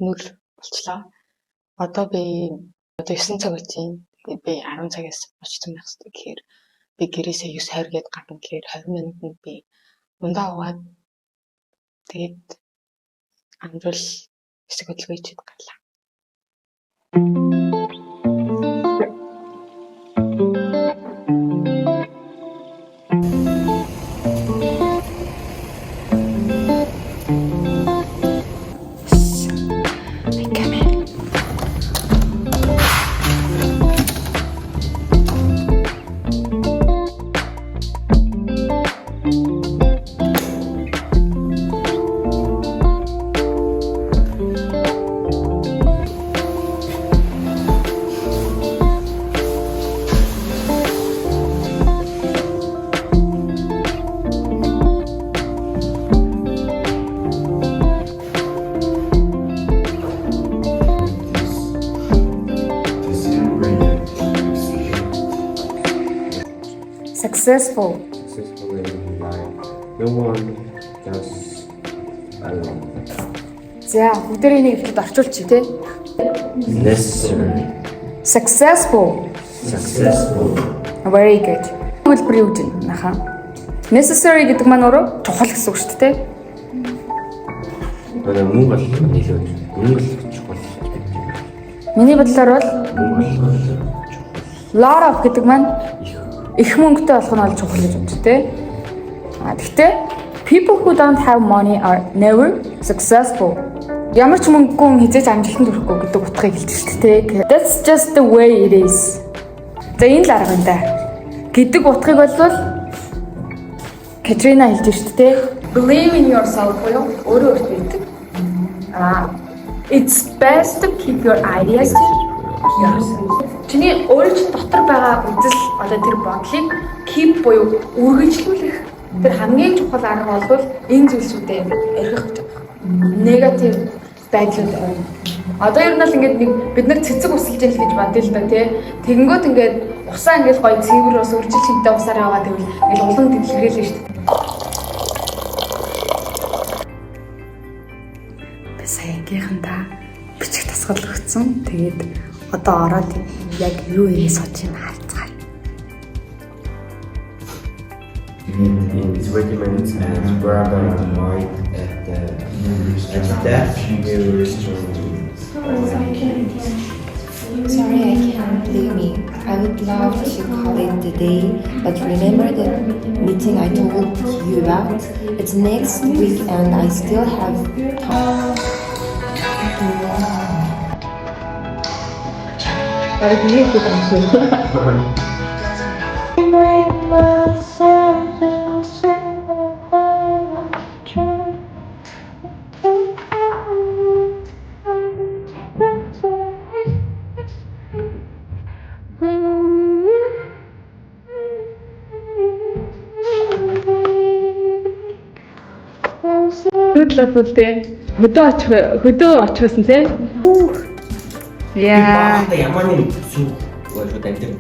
нүр болчлоо. Одоо би 9 цаг болж байна. Тэгээд би 10 цагаас очсон байх хэрэгтэй гэхээр би гэрээсээ 9:20 гээд гадна гэхээр 20 минутанд би ундаа угаад тэгээд амжуул хэсэг хөдөлгөөчд гарлаа. Successful in life. No one does alone. За бүгдээ энийг ихэд орчуулчих тий. Necessary. Successful. Successful. Very good. Хэлбэрийн үгэн наха. Necessary гэдэг маань өөрөө чухал гэсэн үг шүү дээ тий. Манай мөнгө бол илүү мөнгө чухал. Миний бодлоор бол Мөнгө бол чухал. lot of гэдэг маань их мөнгөтэй болох нь бол чухал гэж бодчих тий. Гэхдээ people who don't have money are never successful. Ямар ч мөнгөгүй хүн хизээж амжилтанд хүрэхгүй гэдэг утгыг хэлж шүү дээ тий. That's just the way it is. За энэ л арга юм да. Гэдэг утгыг бол Катрина хэлж шүү дээ. Believe in yourself буюу өөрөө өөртөө итгэв. It's best to keep your ideas to yourself. Чиний өөрөө ч дотор байгаа үзэл одоо тэр бодлыг keep буюу үргэлжлүүлэх тэр хамгийн чухал арга бол энэ зүйлсүүдээ эргэх гэж байна. Негатив байдлууд байна. Одоо ер нь л ингээд бид нар цэцэг усалж ял гэж бодъё л да тий. Тэгэнгүүт ингээд усаа ингээд гоё цэвэр ус үржил шинтэй усаар яваа тэгвэл ингээд улан дэлгэргээл шүү дээ. Би саяхынхаа бичих тасгал өгсөн. Тэгээд одоо ороод яг юу ийс очиж харцгаая. In his regiment and brother died at death near Sorry, I can't believe me. I would love to call it the day, but remember the meeting I told you about? It's next week and I still have time. Хөдөө очихсан тий. Яа. Ямар нэг зүг болоод амтэр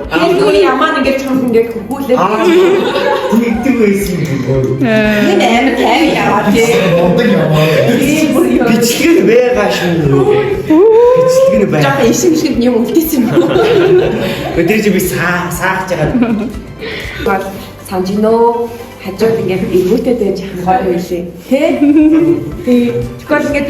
Энийг ямар ингээд чамд ингээд хөвгүүлээ. тэгдэг байсан юм. Энэ амар тайван яваа тий. Бодог яваа. Бичлэг байгаа шүү. Бичлэг байна. Жаа ишин шиг юм үлдээсэн юм. Өдөр чи би саахж байгаа. Гол санжиноо хажууд ингээд эргүүтэй байж хамгаалж байлээ. Тий. Тэгвэл ингээд